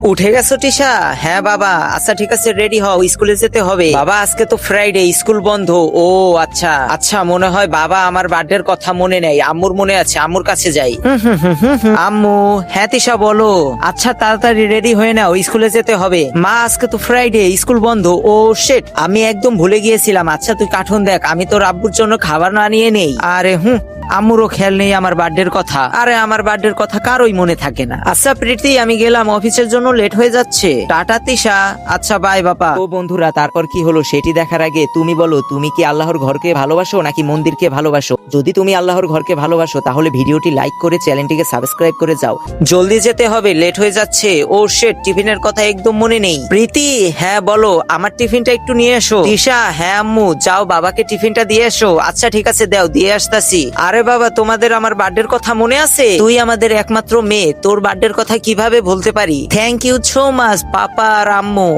উঠে গেছো টিশা? হ্যাঁ বাবা। আচ্ছা ঠিক আছে, রেডি হও, স্কুলে যেতে হবে। বাবা আজকে তো ফ্রাইডে, স্কুল বন্ধ। ও আচ্ছা আচ্ছা, মনে হয় বাবা আমার বার্থডের কথা মনে নেই। আম্মুর মনে আছে, আম্মুর কাছে যাই। আম্মু। হ্যাঁ টিশা বলো। আচ্ছা তাড়াতাড়ি রেডি হয়ে নাও, স্কুলে যেতে হবে। মা আজকে তো ফ্রাইডে, স্কুল বন্ধ। ও শিট, আমি একদম ভুলে গিয়েছিলাম। আচ্ছা তুই কার্টুন দেখ, আমি তোর আব্বুর জন্য খাবার না নিয়ে নেই। আরে আম্মুরও খেয়াল নেই আমার বার্থডের কথা। আরে আমার বার্থডের কথা কারোই মনে থাকে না। আচ্ছা প্রীতি, আমি গেলাম, অফিসের জন্য লেট হয়ে যাচ্ছে। টাটা তিশা। আচ্ছা বাই বাবা। ও বন্ধুরা, তারপর কি হলো সেটি দেখার আগে তুমি বলো, তুমি কি আল্লাহর ঘরকে ভালোবাসো নাকি মন্দিরকে ভালোবাসো? যদি তুমি আল্লাহর ঘরকে ভালোবাসো তাহলে ভিডিওটি লাইক করে চ্যানেলটিকে সাবস্ক্রাইব করে যাও। জলদি যেতে হবে, লেট হয়ে যাচ্ছে। ও শিট, টিফিনের কথা একদম মনে নেই। প্রীতি। হ্যাঁ বলো, আমার টিফিনটা একটু নিয়ে এসো। তিশা। হ্যাঁ আম্মু, যাও বাবাকে টিফিনটা দিয়ে এসো। আচ্ছা ঠিক আছে, দাও, দিয়ে আসতাছি। আরে বাবা, তোমাদের আমার বার্থডের কথা মনে আছে? তুই আমাদের একমাত্র মেয়ে, তোর বার্থডের কথা কিভাবে ভুলতে পারি? থ্যাংক ইউ সো মাচ পাপা আর আম্মু।